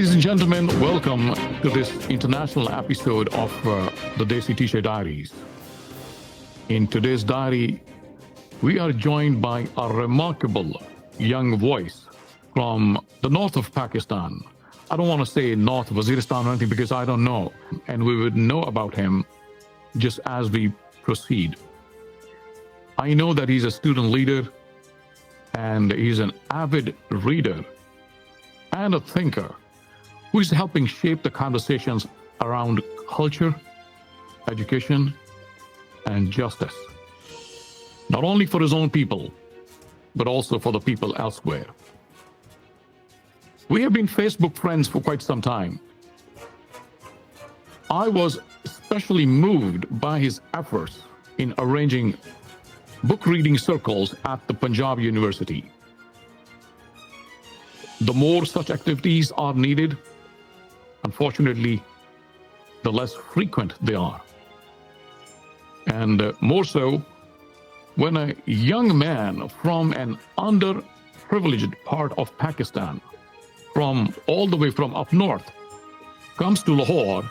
Ladies and gentlemen, welcome to this international episode of the Desi Teacher Diaries. In today's diary, we are joined by a remarkable young voice from the north of Pakistan. I don't want to say North Waziristan or anything because I don't know, and we would know about him just as we proceed. I know that he's a student leader and he's an avid reader and a thinker who is helping shape the conversations around culture, education, and justice, not only for his own people, but also for the people elsewhere. We have been Facebook friends for quite some time. I was especially moved by his efforts in arranging book reading circles at the Punjab University. The more such activities are needed, unfortunately, the less frequent they are. And more so, when a young man from an underprivileged part of Pakistan, from all the way from up north, comes to Lahore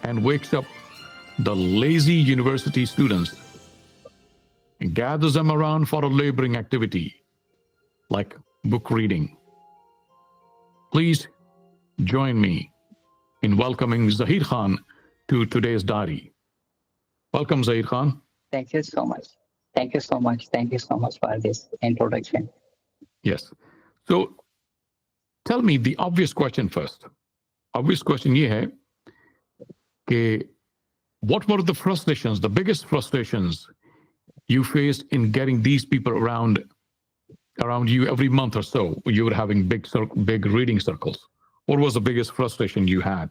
and wakes up the lazy university students and gathers them around for a laboring activity like book reading. Please join me in welcoming Zahir Khan to today's diary. Welcome, Zahir Khan. Thank you so much. Thank you so much. Thank you so much for this introduction. Yes. So tell me the obvious question first. Obvious question ye hai ke what were the frustrations, the biggest frustrations you faced in getting these people around you every month or so? You were having big reading circles. What was the biggest frustration you had?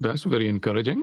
That's very encouraging.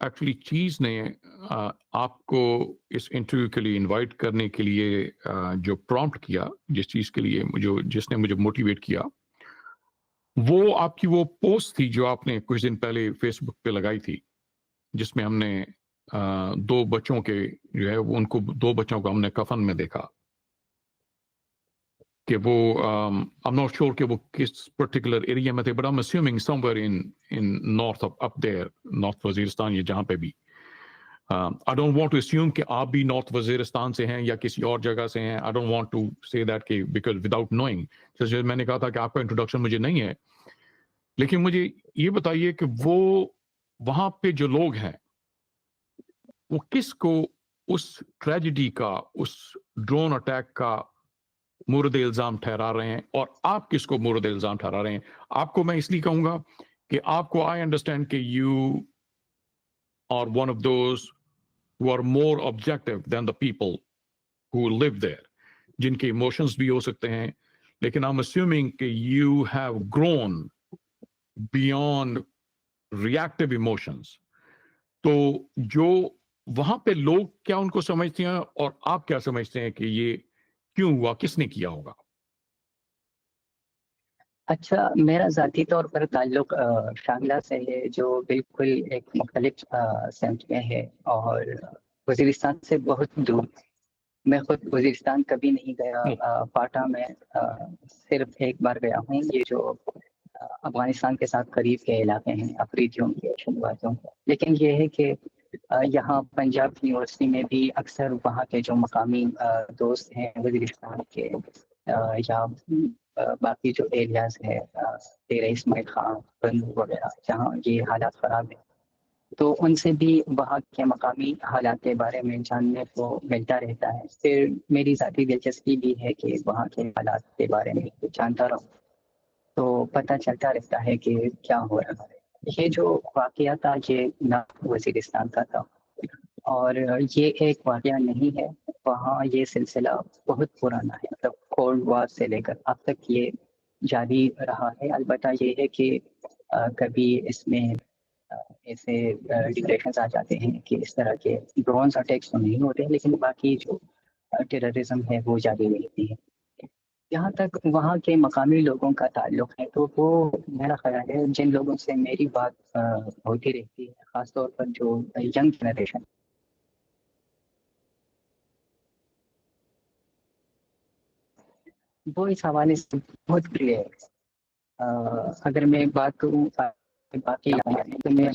Actually چیز نے آپ کو اس interview کے لیے invite کرنے کے لیے جو پرومپٹ کیا، جس چیز کے لیے جس نے مجھے موٹیویٹ کیا، وہ آپ کی وہ پوسٹ تھی جو آپ نے کچھ دن پہلے فیس بک پہ لگائی تھی، جس میں ہم نے دو بچوں کے جو ہے ان کو، دو بچوں کو ہم نے کفن میں دیکھا کہ وہ I'm not sure کہ وہ کس پرٹیکولر ایریا میں تھے، but I'm assuming somewhere in north of up there, north Waziristan یا جہاں پہ بھی. I don't want to assume کہ آپ بھی نارتھ وزیرستان سے ہیں یا کسی اور جگہ سے ہیں. I don't want to say that کہ because without knowing. جیسے میں نے کہا تھا کہ آپ کا انٹروڈکشن مجھے نہیں ہے، لیکن مجھے یہ بتائیے کہ وہ وہاں پہ جو لوگ ہیں وہ کس کو اس ٹریجڈی کا، اس ڈرون اٹیک کا مورد الزام ٹھہرا رہے ہیں، اور آپ کس کو مورد الزام ٹھہرا رہے ہیں؟ آپ کو میں اس لیے کہوں گا کہ آپ کو آئی انڈرسٹینڈ کہ you are one of those who are more objective than the people who live there، جن کے ایموشنز بھی ہو سکتے ہیں، لیکن I'm assuming کہ you have grown beyond reactive emotions. تو جو وہاں پہ لوگ کیا ان کو سمجھتے ہیں اور آپ کیا سمجھتے ہیں کہ یہ کیوں ہوا، کس نے کیا ہوگا؟ اچھا، میرا ذاتی طور پر تعلق شانگلہ سے ہے، جو بالکل ایک مختلف سمت میں ہے اور وزیرستان سے بہت دور. میں خود وزیرستان کبھی نہیں گیا. پاٹا میں صرف ایک بار گیا ہوں. یہ جو افغانستان کے ساتھ قریب کے علاقے ہیں، افریدیوں کے، شنوازوں کے. لیکن یہ ہے کہ یہاں پنجاب یونیورسٹی میں بھی اکثر وہاں کے جو مقامی دوست ہیں وزیرستان کے یا باقی جو ایریاز ہے، ڈیرہ اسماعیل خان، بنو وغیرہ، جہاں یہ حالات خراب ہیں، تو ان سے بھی وہاں کے مقامی حالات کے بارے میں جاننے کو ملتا رہتا ہے. پھر میری ذاتی دلچسپی بھی ہے کہ وہاں کے حالات کے بارے میں جانتا رہوں، تو پتہ چلتا رہتا ہے کہ کیا ہو رہا ہے. یہ جو واقعہ تھا یہ نارتھ وزیرستان کا تھا، اور یہ ایک واقعہ نہیں ہے. وہاں یہ سلسلہ بہت پرانا ہے، مطلب کولڈ وار سے لے کر اب تک یہ جاری رہا ہے. البتہ یہ ہے کہ کبھی اس میں ایسے ڈکریشنز آ جاتے ہیں کہ اس طرح کے ڈرونز اٹیکس تو نہیں ہوتے، لیکن باقی جو ٹیررزم ہے وہ جاری رہتی ہے. جہاں تک وہاں کے مقامی لوگوں کا تعلق ہے، تو وہ میرا خیال ہے جن لوگوں سے میری بات ہوتی رہتی ہے، خاص طور پر جو ینگ جنریشن، وہ اس حوالے سے بہت کلیئر ہے. اگر میں بات کروں باقی تو میں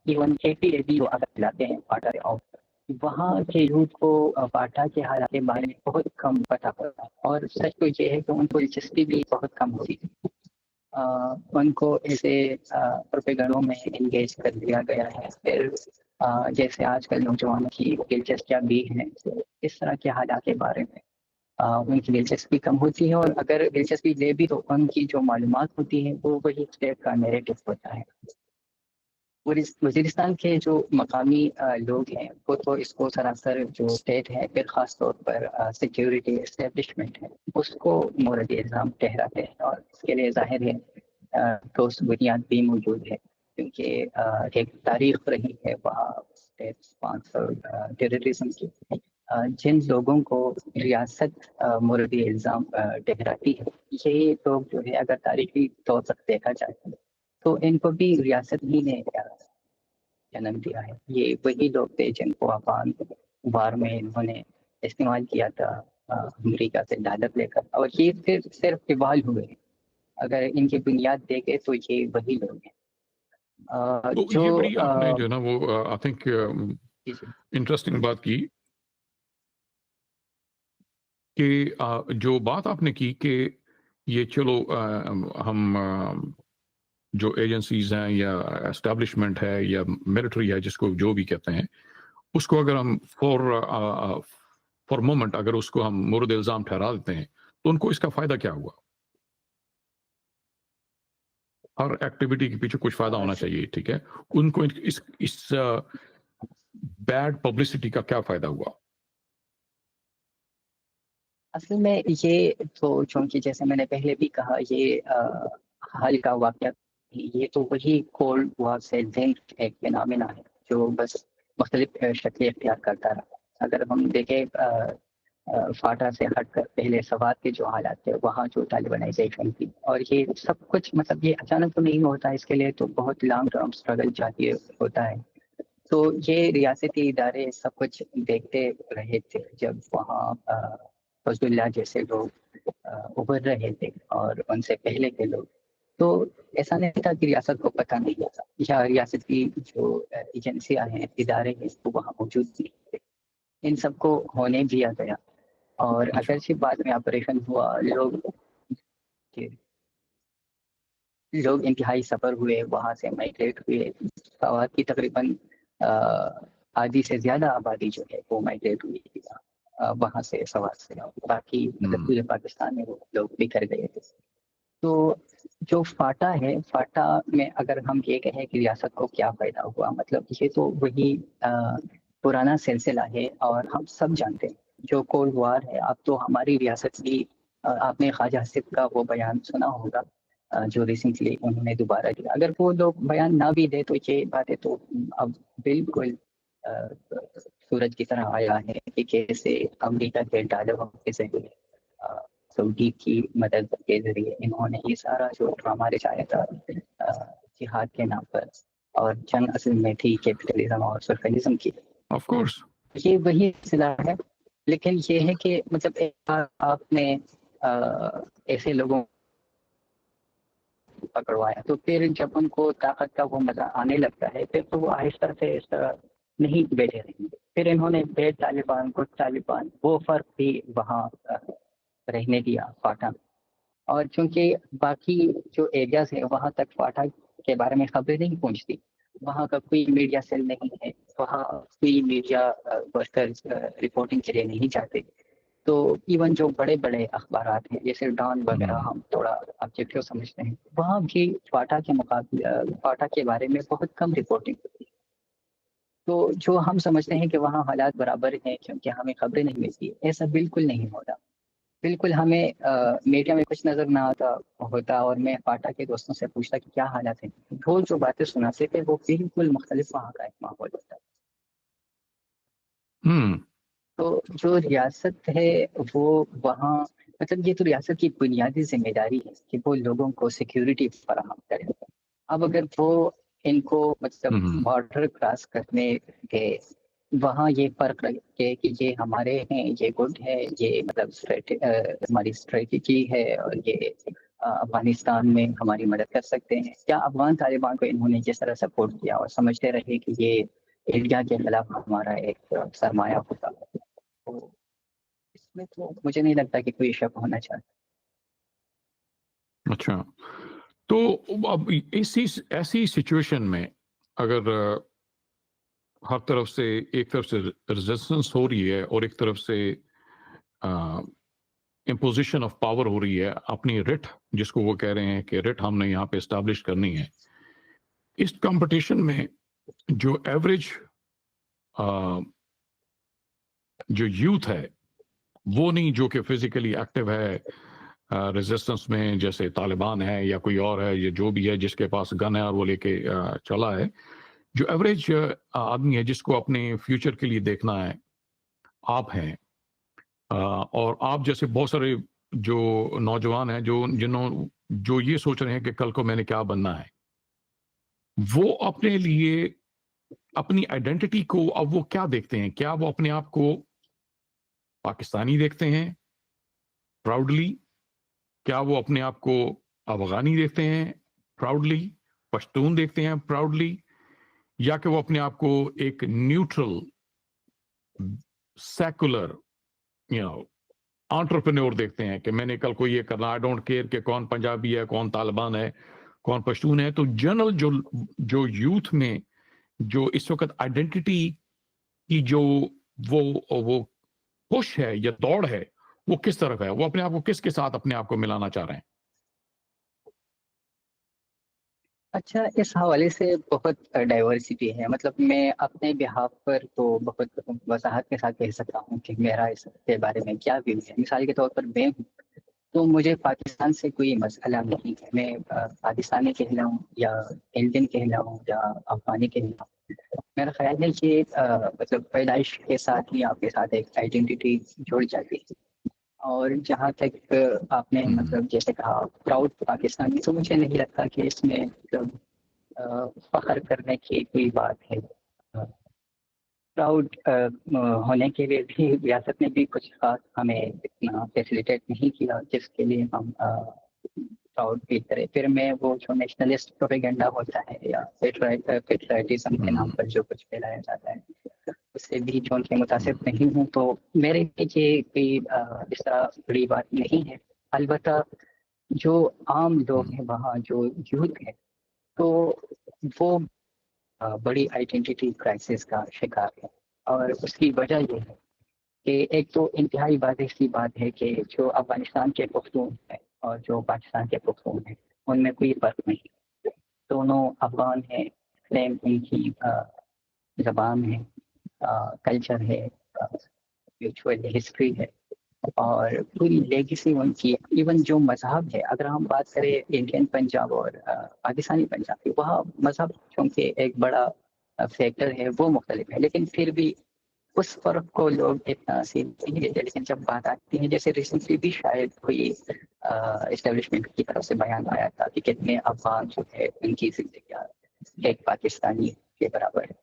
ایون 80 AD جو اگر چلاتے ہیں پاٹا وہاں کے یوتھ کو پاٹا کے حالات کے بارے میں بہت کم پتہ پڑتا ہے. اور سچ تو یہ ہے کہ ان کو دلچسپی بھی بہت کم ہوتی ہے. ان کو ایسے پروپیگنڈوں میں انگیج کر دیا گیا ہے. پھر جیسے آج کل نوجوانوں کی دلچسپیاں بھی ہیں، اس طرح کے حالات کے بارے میں ان کی دلچسپی کم ہوتی ہے. اور اگر دلچسپی لے بھی تو ان کی جو معلومات ہوتی ہیں وہ وہی اسٹیٹ کا نیریٹو ہوتا ہے. وزیرستان کے جو مقامی لوگ ہیں وہ تو اس کو سراسر جو اسٹیٹ ہے، پھر خاص طور پر سیکیورٹی اسٹیبلشمنٹ ہے، اس کو مورد الزام ٹھہراتے ہیں. اور اس کے لیے ظاہر ہے ٹھوس بنیاد بھی موجود ہے، کیونکہ ایک تاریخ رہی ہے وہاں ٹیررزم کی. جن لوگوں کو ریاست مورد الزام ٹھہراتی ہے، یہی لوگ جو ہے اگر تاریخی طور پر دیکھا جائے تو ان کو بھی ریاست ہی نے جنم دیا ہے. یہ وہی لوگ تھے جن کو افغان وار میں انہوں نے استعمال کیا تھا امریکہ سے ڈالر لے کر، اور یہ پھر صرف ایوالو ہوئے. اگر ان کی بنیاد دیکھے تو یہ وہی لوگ ہیں. تو یہ بڑی آپ نے جو نا وہ آئی تھنک انٹرسٹنگ بات کی کہ جو بات آپ نے کی کہ یہ چلو ہم جو ایجنسیز ہیں یا اسٹیبلشمنٹ ہے یا ملٹری ہے، جس کو جو بھی کہتے ہیں، اس کو اگر ہم فور مومنٹ اگر اس کو ہم مورد الزام ٹھہرا دیتے ہیں تو ان کو اس کا فائدہ کیا ہوا؟ ہر ایکٹیویٹی کے پیچھے کچھ فائدہ ہونا چاہیے، ٹھیک ہے. ان کو اس بیڈ پبلسٹی کا کیا فائدہ ہوا؟ اصل میں یہ تو چونکہ جیسے میں نے پہلے بھی کہا، یہ حال کا واقعہ یہ تو وہی کولڈ وار سے لنک ایک فینامنا ہے جو بس مختلف شکلیں اختیار کرتا رہا. اگر ہم دیکھیں فاٹا سے ہٹ کر پہلے سوات کے جو حالات تھے وہاں جو طالبانائزیشن تھی، اور یہ سب کچھ مطلب یہ اچانک تو نہیں ہوتا، اس کے لیے تو بہت لانگ ٹرم اسٹرگل چاہیے ہوتا ہے. تو یہ ریاستی ادارے سب کچھ دیکھتے رہے تھے جب وہاں فضل اللہ جیسے لوگ ابھر رہے تھے اور ان سے پہلے کے لوگ. تو ایسا نہیں تھا کہ ریاست کو پتہ نہیں تھا یا ریاست کی جو ایجنسیاں ہیں، ادارے ہیں، وہ وہاں موجود نہیں تھے. ان سب کو ہونے دیا گیا، اور اچھا. اگرچہ بعد میں آپریشن ہوا، لوگ انتہائی سفر ہوئے، وہاں سے مائگریٹ ہوئے. سوات کی تقریباً آدھی سے زیادہ آبادی جو ہے وہ مائگریٹ ہوئی تھی وہاں سے، سوات سے. باقی مطلب پورے پاکستان میں وہ لوگ بکھر گئے تھے. تو جو فاٹا ہے، فاٹا میں اگر ہم یہ کہیں کہ ریاست کو کیا فائدہ ہوا، مطلب یہ تو وہی پرانا سلسلہ ہے، اور ہم سب جانتے ہیں جو کولڈ وار ہے. اب تو ہماری ریاست کی آپ نے خواجہ حسیب کا وہ بیان سنا ہوگا جو ریسنٹلی انہوں نے دوبارہ دیا. اگر وہ لوگ بیان نہ بھی دے تو یہ باتیں تو اب بالکل سورج کی طرح آیا ہے کہ کیسے امریکہ کے ڈالروں کے ذریعے سعودی کی مدد کے ذریعے انہوں نے یہ سارا جو ڈرامہ رچایا تھا جہاد کے نام پر، اور جنگ اصل میں تھی کیپٹلزم اور سوشلزم کی. Of course. یہ وہی سلسلہ ہے، لیکن یہ ہے کہ مطلب ایک بار آپ نے ایسے لوگوں پکڑوایا تو پھر جب ان کو طاقت کا وہ مزہ آنے لگتا ہے پھر تو وہ آہستہ سے اس طرح نہیں بیٹھے رہیں گے. پھر انہوں نے بیڈ طالبان، گڈ طالبان، وہ فرق بھی وہاں رہنے دیا فاٹا. اور چونکہ باقی جو ایریاز ہیں وہاں تک فاٹا کے بارے میں خبریں نہیں پہنچتی، وہاں کا کوئی میڈیا سیل نہیں ہے، وہاں کوئی میڈیا ورکرز رپورٹنگ کے لیے نہیں جاتے. تو ایون جو بڑے بڑے اخبارات ہیں جیسے ڈان وغیرہ ہم تھوڑا آبجیکٹو سمجھتے ہیں، وہاں بھی فاٹا کے مقابلے فاٹا کے بارے میں بہت کم رپورٹنگ ہوتی ہے. تو جو ہم سمجھتے ہیں کہ وہاں حالات برابر ہیں کیونکہ ہمیں خبریں نہیں ملتی، ایسا بالکل نہیں ہوتا. بالکل ہمیں میڈیا میں کچھ نظر نہ آتا ہوتا، اور میں فاٹا کے دوستوں سے پوچھتا کہ کیا حالات ہیں، وہ جو باتیں سناتے تھے وہ بالکل مختلف وہاں کا ایک ماحول ہوتا. تو جو ریاست ہے وہ وہاں مطلب یہ تو ریاست کی بنیادی ذمہ داری ہے کہ وہ لوگوں کو سیکیورٹی فراہم کرے. اب اگر وہ ان کو مطلب بارڈر کراس کرنے کے وہاں یہ فرق رکھے کہ یہ ہمارے ہیں، یہ گڈ ہے، یہ مطلب ہماری اسٹریٹجی ہے، اور یہ افغانستان میں ہماری مدد کر سکتے ہیں. کیا افغان طالبان کو انہوں نے جس طرح سپورٹ کیا اور سمجھتے رہے کہ یہ انڈیا کے خلاف ہمارا ایک سرمایہ ہوتا، تو اس میں تو مجھے نہیں لگتا کہ کوئی شک ہونا چاہتا. اچھا، تو اب ایسی سچویشن میں اگر ہر طرف سے ایک طرف سے ریزسٹنس ہو رہی ہے اور ایک طرف سے امپوزیشن آف پاور ہو رہی ہے، اپنی رٹ جس کو وہ کہہ رہے ہیں کہ رٹ ہم نے یہاں پہ اسٹیبلش کرنی ہے، اس کمپٹیشن میں جو ایوریج جو یوتھ ہے وہ نہیں جو کہ فزیکلی ایکٹیو ہے ریزسٹنس میں، جیسے طالبان ہے یا کوئی اور ہے، یا جو بھی ہے جس کے پاس گن ہے اور وہ لے کے چلا ہے، جو ایوریج آدمی ہے جس کو اپنے فیوچر کے لیے دیکھنا ہے، آپ ہیں. اور آپ جیسے بہت سارے جو نوجوان ہیں جو یہ سوچ رہے ہیں کہ کل کو میں نے کیا بننا ہے، وہ اپنے لیے اپنی آئیڈینٹی کو اب وہ کیا دیکھتے ہیں؟ کیا وہ اپنے آپ کو پاکستانی دیکھتے ہیں پراؤڈلی؟ کیا وہ اپنے آپ کو افغانی دیکھتے ہیں پراؤڈلی؟ پشتون دیکھتے ہیں پراؤڈلی؟ یا کہ وہ اپنے آپ کو ایک نیوٹرل سیکولر انٹرپرینور دیکھتے ہیں کہ میں نے کل کو یہ کرنا، آئی ڈونٹ کیئر کہ کون پنجابی ہے، کون طالبان ہے، کون پشتون ہے. تو جنرل جو یوتھ میں جو اس وقت آئیڈینٹی کی جو وہ پش ہے یا دوڑ ہے، وہ کس طرف ہے؟ وہ اپنے آپ کو کس کے ساتھ اپنے آپ کو ملانا چاہ رہے ہیں؟ اچھا، اس حوالے سے بہت ڈائیورسٹی ہے. مطلب میں اپنے بہاف پر تو بہت وضاحت کے ساتھ کہہ سکتا ہوں کہ میرا اس کے بارے میں کیا ویو ہے. مثال کے طور پر میں ہوں تو مجھے پاکستان سے کوئی مسئلہ نہیں ہے، میں پاکستانی کہلاؤں یا انڈین کہلاؤں یا افغانی کہلاؤں، میرا خیال ہے کہ مطلب پیدائش کے ساتھ ہی آپ کے ساتھ ایک آئیڈینٹی جڑ جاتی ہے. اور جہاں تک آپ نے مطلب جیسے کہا پراؤڈ پاکستانی، تو مجھے نہیں لگتا کہ اس میں مطلب فخر کرنے کی کوئی بات ہے. پراؤڈ ہونے کے لیے بھی ریاست نے بھی کچھ خاص ہمیں اتنا فیسیلیٹیٹ نہیں کیا جس کے لیے ہم پراؤڈ فیل کریں. پھر میں وہ جو نیشنلسٹ پروپیگنڈا ہوتا ہے یا پیٹرائٹزم کے نام پر جو کچھ پھیلایا جاتا ہے، اس سے بھی جو ان کے متاثر نہیں ہوں. تو میرے لیے یہ کوئی اس طرح بڑی بات نہیں ہے. البتہ جو عام لوگ ہیں وہاں، جو یوتھ ہے، تو وہ بڑی آئیڈینٹی کرائسس کا شکار ہے. اور اس کی وجہ یہ ہے کہ ایک تو انتہائی واضح سی بات ہے کہ جو افغانستان کے پختون ہیں اور جو پاکستان کے پختون ہیں ان میں کوئی فرق نہیں. دونوں افغان ہیں، سیم ان کی زبان ہے، کلچر ہے، میوچل ہسٹری ہے، اور پوری لیگیسی ان کی. ایون جو مذہب ہے، اگر ہم بات کریں انڈین پنجاب اور پاکستانی پنجاب کی، وہاں مذہب چونکہ ایک بڑا فیکٹر ہے وہ مختلف ہے، لیکن پھر بھی اس فرق کو لوگ اتنا سیریس نہیں لیتے. لیکن جب بات آتی ہے، جیسے ریسنٹلی بھی شاید کوئی اسٹیبلشمنٹ کی طرف سے بیان آیا تھا کہ کتنے افغان جو ہے ان کی زندگیاں ایک پاکستانی کے برابر ہے.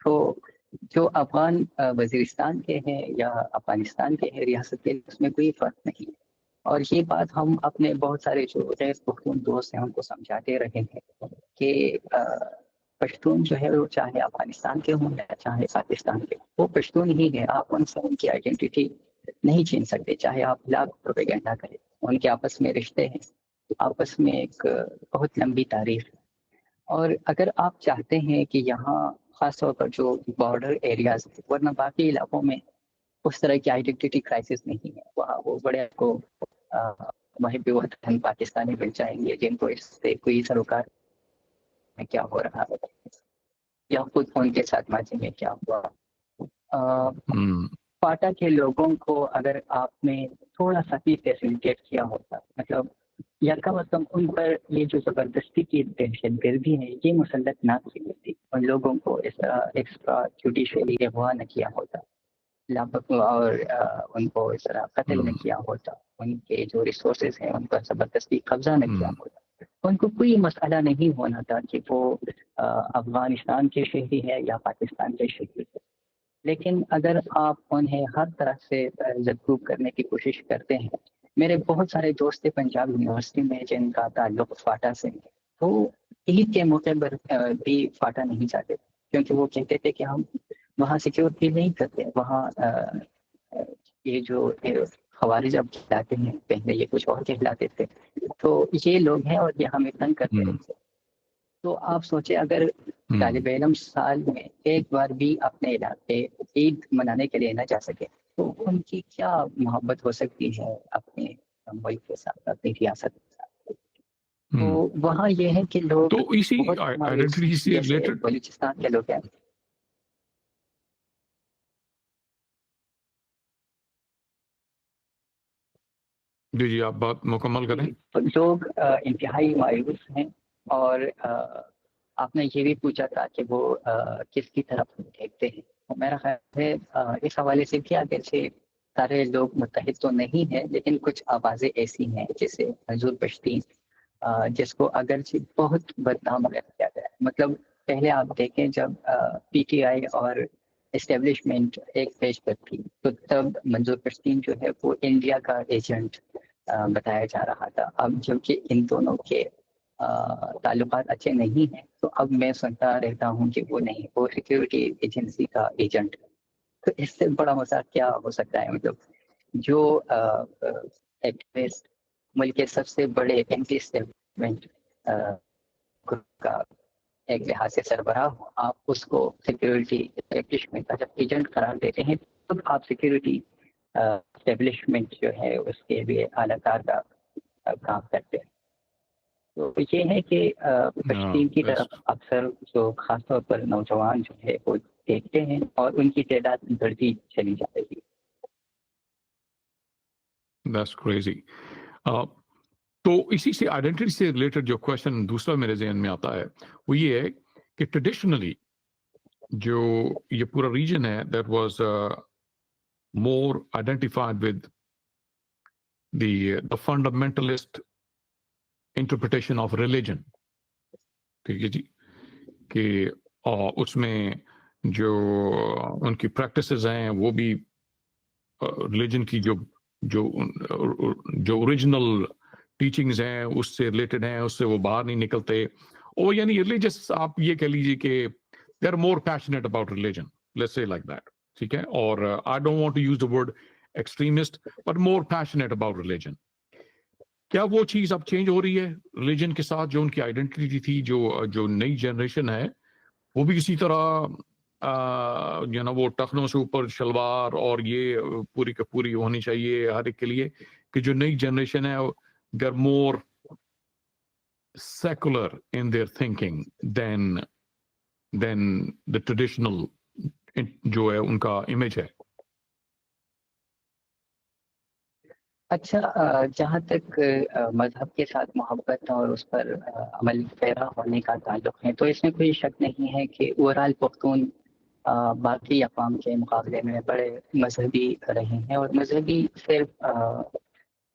تو جو افغان وزیرستان کے ہیں یا افغانستان کے ہیں ریاست کے، اس میں کوئی فرق نہیں. اور یہ بات ہم اپنے بہت سارے جو غیر پختون دوست ہیں ان کو سمجھاتے رہے ہیں کہ پشتون جو ہے وہ چاہے افغانستان کے ہوں یا چاہے پاکستان کے، وہ پشتون ہی ہے. آپ ان سے ان کی آئیڈینٹی نہیں چھین سکتے، چاہے آپ لاکھ پروپیگنڈا کریں. ان کے آپس میں رشتے ہیں، آپس میں ایک بہت لمبی تاریخ ہے. اور اگر آپ چاہتے ہیں کہ یہاں خاص طور پر جو بارڈر ایریاز ہیں، ورنہ باقی علاقوں میں اس طرح کی آئیڈینٹی کرائسس نہیں ہے. وہاں وہ بڑے کو محب وطن پاکستانی مل جائیں گے جن کو اس سے کوئی سروکار میں کیا ہو رہا ہے یا خود ان کے ساتھ ماضی میں کیا ہوا. فاٹا کے لوگوں کو اگر آپ نے تھوڑا سا بھی فیسیلیٹیٹ کیا ہوتا، مطلب یا کم از کم ان پر یہ جو زبردستی کی دہشت گردی ہے یہ مسلط نہ کی ہوتی، ان لوگوں کو اس طرح ایکسٹرا جوڈیشلی اغوا نہ کیا ہوتا اور ان کو اس طرح قتل نہ کیا ہوتا، ان کے جو ریسورسز ہیں ان پر زبردستی قبضہ نہ کیا ہوتا، ان کو کوئی مسئلہ نہیں ہونا تھا کہ وہ افغانستان کے شہری ہے یا پاکستان کے شہری ہے. لیکن اگر آپ انہیں ہر طرح سے زدگوب کرنے کی کوشش کرتے ہیں، میرے بہت سارے دوست پنجاب یونیورسٹی میں جن کا تعلق فاٹا سے ہے، وہ عید کے موقع پر بھی فاٹا نہیں جاتے کیونکہ وہ کہتے تھے کہ ہم وہاں سیکیورٹی نہیں کرتے. وہاں یہ جو خوارج اب کہلاتے ہیں، پہلے یہ کچھ اور کہلاتے تھے، تو یہ لوگ ہیں اور یہ ہمیں تنگ کرتے رہتے. تو آپ سوچیں اگر طالب علم سال میں ایک بار بھی اپنے علاقے عید منانے کے لیے نہ جا سکے تو ان کی کیا محبت ہو سکتی ہے اپنے ملک کے ساتھ، اپنی ریاست کے ساتھ. تو وہاں یہ ہے کہ لوگ تو اسی بہت آئیڈینٹی سے جیسے ریلیٹڈ بلوچستان کے لوگ ہیں. جی آپ بات مکمل کریں. لوگ انتہائی مایوس ہیں. اور آپ نے یہ بھی پوچھا تھا کہ وہ کس کی طرف دیکھتے ہیں. میرا خیال ہے اس حوالے سے بھی آگے سے سارے لوگ متحد تو نہیں ہیں، لیکن کچھ آوازیں ایسی ہیں جیسے منظور پشتین، جس کو اگرچہ بہت بدنام کیا گیا. مطلب پہلے آپ دیکھیں جب پی ٹی آئی اور اسٹیبلشمنٹ ایک پیج پر تھی تو تب منظور پشتین جو ہے وہ انڈیا کا ایجنٹ بتایا جا رہا تھا. اب جبکہ ان دونوں کے تعلقات اچھے نہیں ہیں تو اب میں سنتا رہتا ہوں کہ وہ نہیں، وہ سیکیورٹی ایجنسی کا ایجنٹ. تو اس سے بڑا مذاق کیا ہو سکتا ہے. مطلب جو ایکٹیوسٹ ملک کے سب سے بڑے اینٹی اسٹیبلشمنٹ گروپ کا ایک لحاظ سے سربراہ ہو، آپ اس کو سیکیورٹی اسٹیبلشمنٹ کا جب ایجنٹ قرار دیتے ہیں تب آپ سیکیورٹی اسٹیبلشمنٹ جو ہے اس کے لیے اعلیٰ کار کا کام کرتے ہیں. تو یہ ہے کہ پشتین کی طرف اکثر جو خاص طور پر نوجوان جو ہے وہ دیکھتے ہیں اور ان کی تعداد بڑھتی چلی جا رہی ہے. That's crazy. تو اسی سے آئیڈینٹی سے ریلیٹڈ جو کوشچن دوسرا میرے ذہن میں آتا ہے وہ یہ ہے کہ ٹریڈیشنلی جو یہ پورا ریجن ہے that was more identified with the fundamentalist interpretation of religion. ٹھیک ہے جی کہ اس میں جو ان کی پریکٹسز ہیں وہ بھی ریلیجن کی جو اوریجنل ٹیچنگز ہیں اس سے ریلیٹڈ ہیں، اس سے وہ باہر نہیں نکلتے، اور یعنی ریلیجس آپ یہ کہہ لیجیے کہ they are more passionate about religion, let's say like that, ٹھیک ہے، اور I don't want to use the word extremist but more passionate about religion. کیا وہ چیز اب چینج ہو رہی ہے ریلیجن کے ساتھ؟ جو ان کی آئیڈینٹی تھی، جو نئی جنریشن ہے وہ بھی اسی طرح جو نا وہ ٹخنوں سے اوپر شلوار اور یہ پوری کا پوری ہونی چاہیے ہر ایک کے لیے، کہ جو نئی جنریشن ہے they are more secular in their thinking than the traditional جو ہے ان کا امیج ہے. اچھا، جہاں تک مذہب کے ساتھ محبت اور اس پر عمل پیرا ہونے کا تعلق ہے تو اس میں کوئی شک نہیں ہے کہ اوور آل پختون باقی اقوام کے مقابلے میں بڑے مذہبی رہے ہیں، اور مذہبی صرف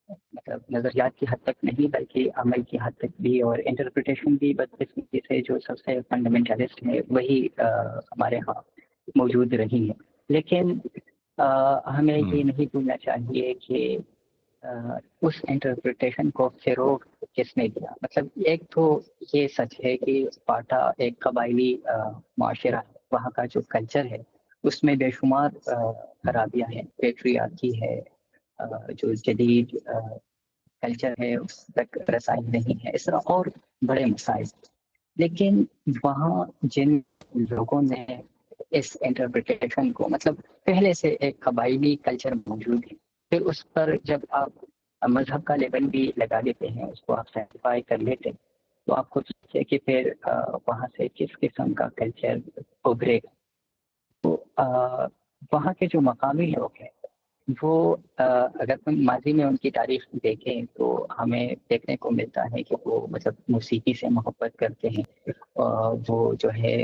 مطلب نظریات کی حد تک نہیں بلکہ عمل کی حد تک بھی، اور انٹرپریٹیشن بھی بدقسمتی سے جو سب سے فنڈامنٹلسٹ ہے وہی ہمارے ہاں موجود رہی ہے. لیکن ہمیں یہ نہیں بھولنا چاہیے کہ اس انٹرپریٹیشن کو فروغ کس نے دیا. مطلب ایک تو یہ سچ ہے کہ اسپارٹا ایک قبائلی معاشرہ ہے، وہاں کا جو کلچر ہے اس میں بے شمار خرابیاں ہیں، پیٹریارکی ہے، جو جدید کلچر ہے اس تک رسائی نہیں ہے، اس طرح اور بڑے مسائل. لیکن وہاں جن لوگوں نے اس انٹرپریٹیشن کو، مطلب پہلے سے ایک قبائلی کلچر موجود ہے، پھر اس پر جب آپ مذہب کا لیبل بھی لگا دیتے ہیں، اس کو آپ سیٹیفائی کر لیتے ہیں، تو آپ کو سوچے کہ پھر وہاں سے کس قسم کا کلچر ابھرے گا. تو وہاں کے جو مقامی لوگ ہیں وہ اگر ہم ماضی میں ان کی تاریخ دیکھیں تو ہمیں دیکھنے کو ملتا ہے کہ وہ مطلب موسیقی سے محبت کرتے ہیں، وہ جو ہے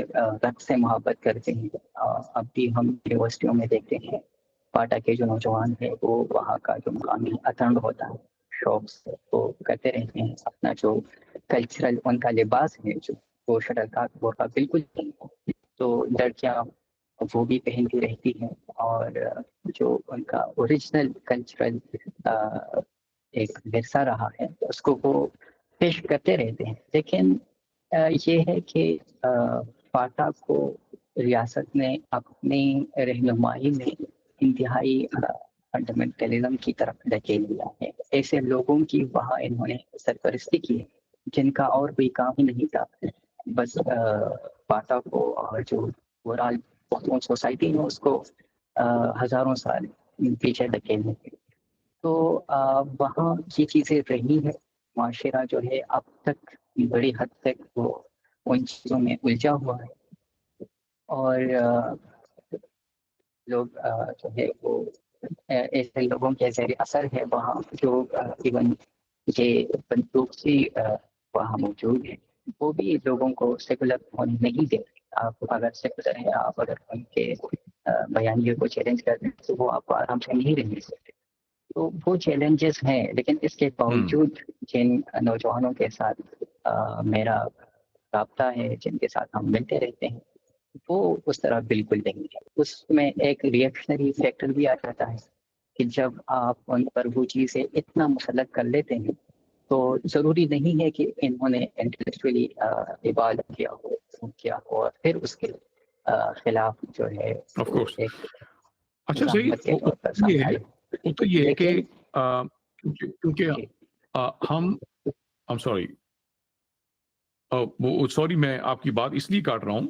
رقص سے محبت کرتے ہیں. اب بھی ہم یونیورسٹیوں میں دیکھتے ہیں پاٹا کے جو نوجوان ہیں وہ وہاں کا جو مقامی اتنگ ہوتا ہے شوق سے وہ کرتے رہتے ہیں. اپنا جو کلچرل ان کا لباس ہے جو وہ شٹل کاک بورخا بالکل نہیں ہے، تو لڑکیاں وہ بھی پہنتی رہتی ہیں، اور جو ان کا اوریجنل کلچرل ایک ورثہ رہا ہے اس کو وہ پیش کرتے رہتے ہیں. لیکن یہ ہے کہ فاٹا کو ریاست نے اپنی رہنمائی میں انتہائی فنڈامنٹلزم کی طرف دھکیل دیا ہے. ایسے لوگوں کی وہاں انہوں نے سرپرستی کی ہے جن کا اور کوئی کام ہی نہیں تھا، بس فاٹا کو اور جو اوور آل سوسائٹی میں اس کو ہزاروں سال پیچھے دھکیلنے کے. تو وہاں یہ چیزیں رہی ہے. معاشرہ جو ہے اب تک بڑی حد تک وہ ان چیزوں میں الجھا ہوا ہے، اور لوگ جو ہے وہ ایسے لوگوں کے زیر اثر ہے وہاں، جو ایون یہ بندوق سی وہاں موجود ہے، وہ بھی لوگوں کو سیکولر ہونے نہیں دے. آپ اگر سیکولر ہیں، آپ اگر ان کے بیانیے کو چیلنج کرتے ہیں تو وہ آپ کو آرام سے نہیں رہنے سکتے. تو وہ چیلنجز ہیں، لیکن اس کے باوجود جن نوجوانوں کے ساتھ میرا رابطہ ہے، جن کے ساتھ ہم ملتے رہتے ہیں، وہ اس طرح بالکل نہیں ہے. اس میں ایک ریئیکشنری فیکٹر بھی آ جاتا ہے کہ جب آپ ان پر وہ چیزیں اتنا مسلط کر لیتے ہیں تو ضروری نہیں ہے کہ انہوں نے انٹلیکچولی ایوالو کیا ہو اور پھر اس کے خلاف جو ہے اچھا صحیح. وہ تو یہ ہے کہ کیونکہ ہم سوری میں آپ کی بات اس لیے کاٹ رہا ہوں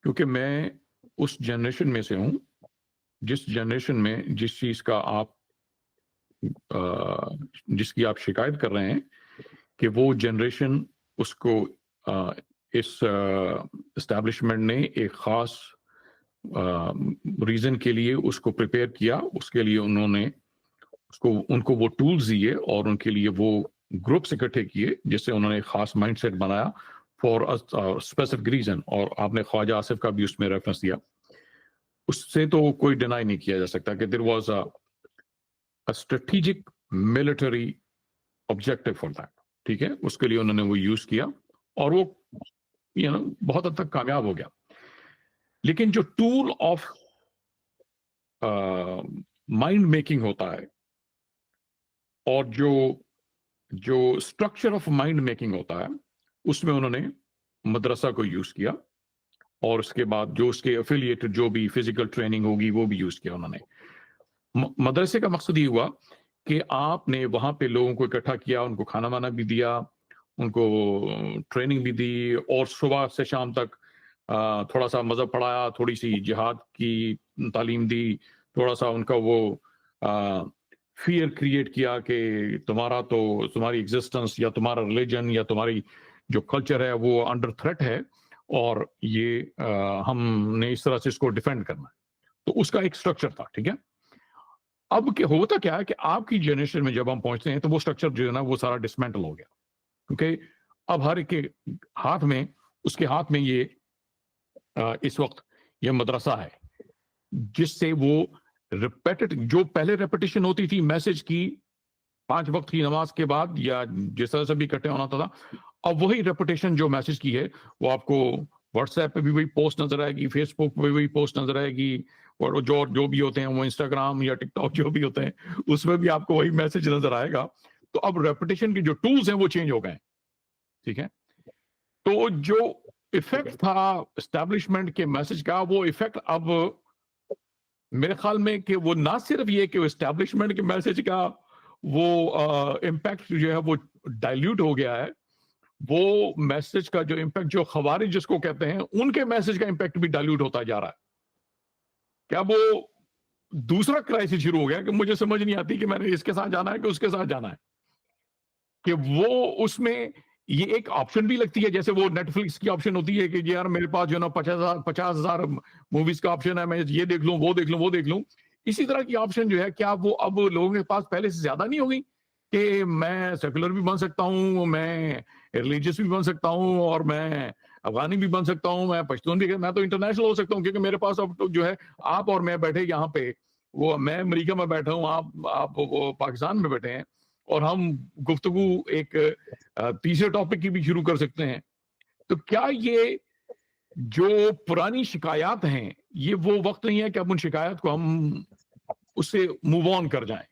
کیونکہ میں اس جنریشن میں سے ہوں جس جنریشن میں جس چیز کا آپ جس کی آپ شکایت کر رہے ہیں کہ وہ جنریشن اس کو اس اسٹیبلشمنٹ نے ایک خاص ریزن کے لیے اس کو پریپیئر کیا. اس کے لیے انہوں نے ان کو وہ ٹولز دیے اور ان کے لیے وہ گروپس اکٹھے کیے جس سے انہوں نے خاص مائنڈ سیٹ بنایا فار اسپیسیفک ریزن. اور آپ نے خواجہ آصف کا بھی اس میں ریفرنس دیا. اس سے تو کوئی ڈینائی نہیں کیا جا سکتا کہ there was a strategic military objective for that. ٹھیک ہے, اس کے لیے انہوں نے وہ یوز کیا اور وہ بہت حد تک کامیاب ہو گیا. لیکن جو ٹول آف مائنڈ میکنگ ہوتا ہے اور جو اسٹرکچر آف مائنڈ میکنگ ہوتا ہے اس میں انہوں نے مدرسہ کو یوز کیا اور اس کے بعد جو اس کے افیلیٹڈ جو بھی فزیکل ٹریننگ ہوگی وہ بھی یوز کیا انہوں نے. مدرسے کا مقصد یہ ہوا کہ آپ نے وہاں پہ لوگوں کو اکٹھا کیا, ان کو کھانا وانا بھی دیا, ان کو ٹریننگ بھی دی اور صبح سے شام تک تھوڑا سا مذہب پڑھایا, تھوڑی سی جہاد کی تعلیم دی, تھوڑا سا ان کا وہ فیئر کریٹ کیا کہ تمہاری ایگزسٹنس یا تمہارا ریلیجن یا تمہاری جو کلچر ہے وہ انڈر تھریٹ ہے اور یہ ہم نے اس طرح سے اس کو ڈیفینڈ کرنا ہے. تو اس کا ایک اسٹرکچر تھا. ٹھیک ہے, اب ہوتا کیا ہے کہ آپ کی جنریشن میں جب ہم پہنچتے ہیں تو وہ اسٹرکچر جو ہے نا وہ سارا ڈسمینٹل ہو گیا, کیونکہ اب ہر ایک کے ہاتھ میں اس کے ہاتھ میں یہ اس وقت یہ مدرسہ ہے جس سے وہ جو پہلے ریپیٹیشن ہوتی تھی میسج کی 5 وقت کی نماز کے بعد یا جس طرح سے بھی اکٹھے ہونا تھا, اب وہی ریپیٹیشن جو میسج کی ہے وہ آپ کو واٹس ایپ پہ بھی وہی پوسٹ نظر آئے گی, فیس بک پہ بھی وہی پوسٹ نظر آئے گی, اور جو بھی ہوتے ہیں وہ انسٹاگرام یا ٹک ٹاک جو بھی ہوتے ہیں اس میں بھی آپ کو وہی میسج نظر آئے گا. تو اب ریپیٹیشن کی جو ٹولز ہیں وہ چینج ہو گئے ہیں. ٹھیک ہے, تو جو ایفیکٹ تھا اسٹیبلشمنٹ کے میسج کا وہ ایفیکٹ اب میرے خیال میں کہ وہ نہ صرف یہ کہ اسٹیبلشمنٹ کے میسج کا وہ امپیکٹ جو ہے وہ ڈائلیوٹ ہو گیا ہے, وہ میسج کا جو امپیکٹ جو خوارج جس کو کہتے ہیں ان کے میسج کا امپیکٹ بھی ڈائلیوٹ ہوتا جا رہا ہے. کیا وہ دوسرا کرائسس شروع ہو گیا کہ مجھے سمجھ نہیں آتی کہ میں نے اس کے ساتھ جانا ہے کہ اس کے ساتھ جانا ہے, کہ وہ اس میں یہ ایک آپشن بھی لگتی ہے جیسے وہ نیٹ فلکس کی آپشن ہوتی ہے کہ یار میرے پاس جو ہے نا 50,000 موویز کا آپشن ہے, میں یہ دیکھ لوں وہ دیکھ لوں وہ دیکھ لوں. اسی طرح کی آپشن جو ہے کیا وہ اب لوگوں کے پاس پہلے سے زیادہ نہیں ہوگی کہ میں سیکولر بھی بن سکتا ہوں, میں ریلیجیس بھی بن سکتا ہوں, اور میں افغانی بھی بن سکتا ہوں, میں پشتون بھی, میں تو انٹرنیشنل ہو سکتا ہوں کیونکہ میرے پاس اب جو ہے آپ اور میں بیٹھے یہاں پہ, وہ میں امریکہ میں بیٹھا ہوں, آپ وہ پاکستان میں بیٹھے ہیں, اور ہم گفتگو ایک تیسرے ٹاپک کی بھی شروع کر سکتے ہیں. تو کیا یہ جو پرانی شکایات ہیں یہ وہ وقت نہیں ہے کہ اب ان شکایات کو ہم اس سے موو آن کر جائیں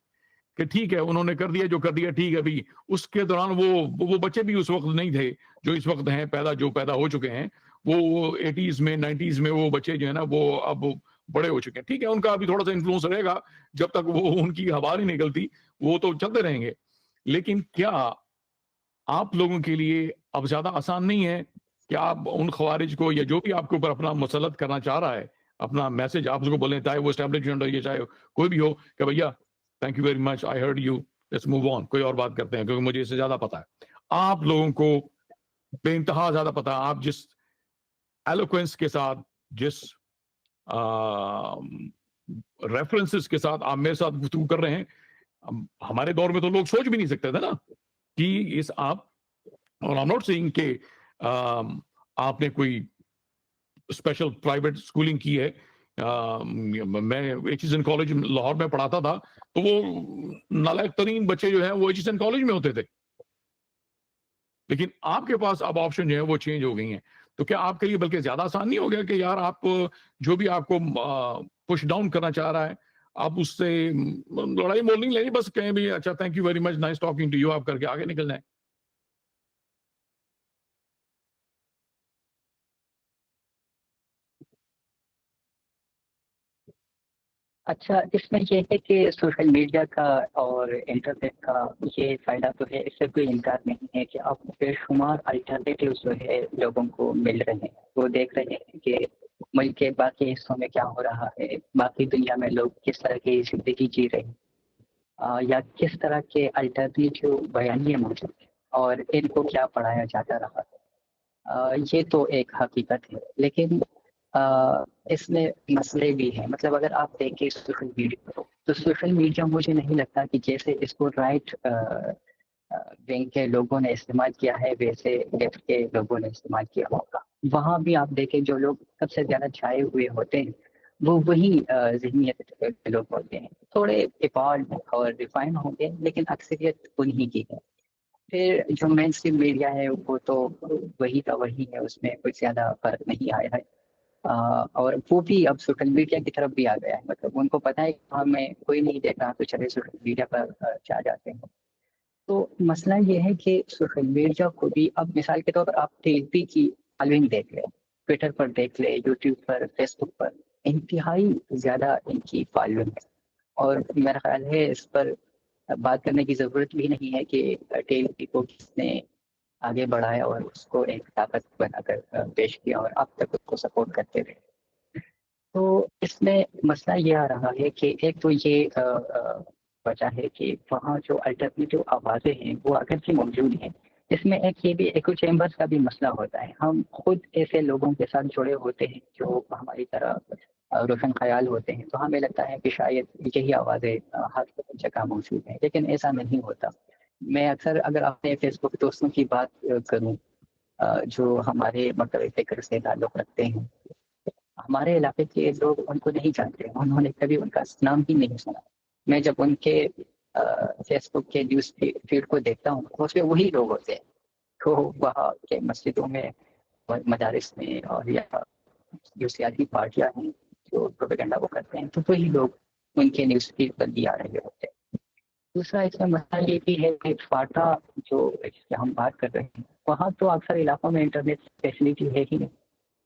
کہ ٹھیک ہے انہوں نے کر دیا جو کر دیا, ٹھیک ہے ابھی اس کے دوران وہ بچے بھی اس وقت نہیں تھے جو اس وقت ہیں جو پیدا ہو چکے ہیں, وہ 80s میں 90s میں وہ بچے جو ہے نا وہ اب بڑے ہو چکے ہیں. ٹھیک ہے, ان کا ابھی تھوڑا سا انفلوئنس رہے گا جب تک وہ ان کی ہوا نہیں نکلتی, وہ تو چلتے رہیں گے. لیکن کیا آپ لوگوں کے لیے اب زیادہ آسان نہیں ہے کہ آپ ان خوارج کو یا جو بھی آپ کے اوپر اپنا مسلط کرنا چاہ رہا ہے اپنا میسج آپ اس کو بولیں, چاہے وہ اسٹیبلشمنٹ ہو یا چاہے کوئی بھی ہو, کہ بھیا thank you very much, I heard you, let's move on, کوئی اور بات کرتے ہیں کیونکہ مجھے اس سے زیادہ پتا ہے. آپ لوگوں کو بے انتہا زیادہ پتا ہے, آپ جس ایلوکوینس کے ساتھ, جس ریفرنسز کے ساتھ آپ میرے ساتھ گفتگو کر رہے ہیں, ہمارے دور میں تو لوگ سوچ بھی نہیں سکتے تھے نا کہ اس آپ, اور I'm not saying کہ آپ نے کوئی اسپیشل پرائیویٹ اسکولنگ کی ہے. میں ایچیسن کالج لاہور میں پڑھاتا تھا تو وہ نالائق ترین بچے جو ہیں وہ ایچیسن کالج میں ہوتے تھے, لیکن آپ کے پاس اب آپشن جو ہے وہ چینج ہو گئی ہیں. تو کیا آپ کے لیے بلکہ زیادہ آسان نہیں ہو گیا کہ یار آپ جو بھی آپ کو پش ڈاؤن کرنا چاہ رہا ہے آپ اس سے لڑائی مول نہیں لینی, بس کہیں بھی اچھا thank you very much, nice talking to you, آپ کر کے آگے نکل جائیں. اچھا, اس میں یہ ہے کہ سوشل میڈیا کا اور انٹرنیٹ کا یہ فائدہ تو ہے, اس سے کوئی انکار نہیں ہے کہ اب بے شمار الٹرنیٹیو جو ہے لوگوں کو مل رہے ہیں, وہ دیکھ رہے ہیں کہ ملک کے باقی حصوں میں کیا ہو رہا ہے, باقی دنیا میں لوگ کس طرح کی زندگی جی رہے ہیں, یا کس طرح کے الٹرنیٹیو بیانیے موجود ہیں اور ان کو کیا پڑھایا جاتا رہا ہے. یہ تو ایک حقیقت ہے, لیکن اس میں مسئلے بھی ہیں. مطلب اگر آپ دیکھیں سوشل میڈیا تو سوشل میڈیا مجھے نہیں لگتا کہ جیسے اس کو رائٹ ونگ کے لوگوں نے استعمال کیا ہے ویسے لیفٹ کے لوگوں نے استعمال کیا ہوگا. وہاں بھی آپ دیکھیں جو لوگ سب سے زیادہ چھائے ہوئے ہوتے ہیں وہ وہی ذہنیت کے لوگ ہوتے ہیں, تھوڑے ایوالڈ اور ریفائن ہوں گے لیکن اکثریت انہی کی ہے. پھر جو مین اسٹریم میڈیا ہے وہ تو وہی کا وہی ہے, اس میں کوئی زیادہ فرق نہیں آیا ہے. اور وہ بھی اب سوشل میڈیا کی طرف بھی آ گیا ہے, مطلب ان کو پتہ ہے کہ ہمیں کوئی نہیں دیکھ رہا تو چلے سوشل میڈیا پر چاہ جاتے ہیں. تو مسئلہ یہ ہے کہ سوشل میڈیا کو بھی اب مثال کے طور پر آپ ٹی وی کی فالوئنگ دیکھ لیں, ٹویٹر پر دیکھ لیں, یوٹیوب پر, فیس بک پر انتہائی زیادہ ان کی فالوئنگ ہے. اور میرا خیال ہے اس پر بات کرنے کی ضرورت بھی نہیں ہے کہ ٹی وی کو کس نے آگے بڑھایا اور اس کو ایک طاقت بنا کر پیش کیا اور اب تک اس کو سپورٹ کرتے رہے. تو اس میں مسئلہ یہ آ رہا ہے کہ ایک تو یہ وجہ ہے کہ وہاں جو الٹرنیٹیو آوازیں ہیں وہ اگرچہ موجود ہیں, اس میں ایک یہ بھی ایکو چیمبرز کا بھی مسئلہ ہوتا ہے. ہم خود ایسے لوگوں کے ساتھ جڑے ہوتے ہیں جو ہماری طرح روشن خیال ہوتے ہیں, تو ہمیں لگتا ہے کہ شاید یہی آوازیں ہر جگہ موجود ہیں, لیکن ایسا نہیں ہوتا. میں اکثر اگر اپنے فیس بک دوستوں کی بات کروں جو ہمارے مکتب فکر سے تعلق رکھتے ہیں, ہمارے علاقے کے لوگ ان کو نہیں جانتے, انہوں نے کبھی ان کا نام بھی نہیں سنا. میں جب ان کے فیس بک کے نیوز فیڈ کو دیکھتا ہوں تو اس پہ وہی لوگ ہوتے ہیں تو وہاں کے مسجدوں میں, مدارس میں, اور یا جو سیاسی پارٹیاں ہیں جو پروپیگنڈا وہ کرتے ہیں تو وہی لوگ ان کے نیوز فیڈ پر بھی آ رہے ہوتے ہیں. دوسرا اس میں مسئلہ یہ بھی ہے کہ فاٹا جو ہم بات کر رہے ہیں وہاں تو اکثر علاقوں میں انٹرنیٹ فیسلٹی ہے ہی نہیں,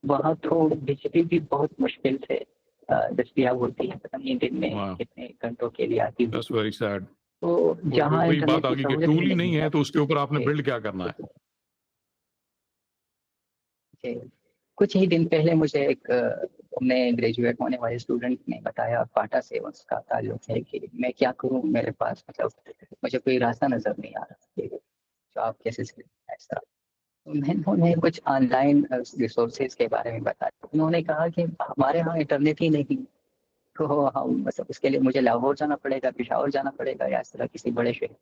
وہاں تو بجلی بھی بہت مشکل سے دستیاب ہوتی ہے, پتہ نہیں دن میں کتنے گھنٹوں کے لیے آتی That's very sad. تو جہاں وہی بات انٹرنیٹ آ کی گئی کہ سہولت ٹول ہی ہی نہیں ہے تو اس کے اوپر آپ نے بلڈ کیا کرنا ہے. کچھ ہی دن پہلے مجھے ایک نئے گریجویٹ ہونے والے اسٹوڈنٹ نے بتایا فاٹا سے اس کا تعلق ہے کہ میں کیا کروں, میرے پاس مطلب مجھے کوئی راستہ نظر نہیں آ رہا جو آپ کیسے ایسا. انہوں نے کچھ آن لائن ریسورسز کے بارے میں بتایا. انہوں نے کہا کہ ہمارے ہاں انٹرنیٹ ہی نہیں, تو ہم مطلب اس کے لیے مجھے لاہور جانا پڑے گا, پشاور جانا پڑے گا, یا اس طرح کسی بڑے شہر.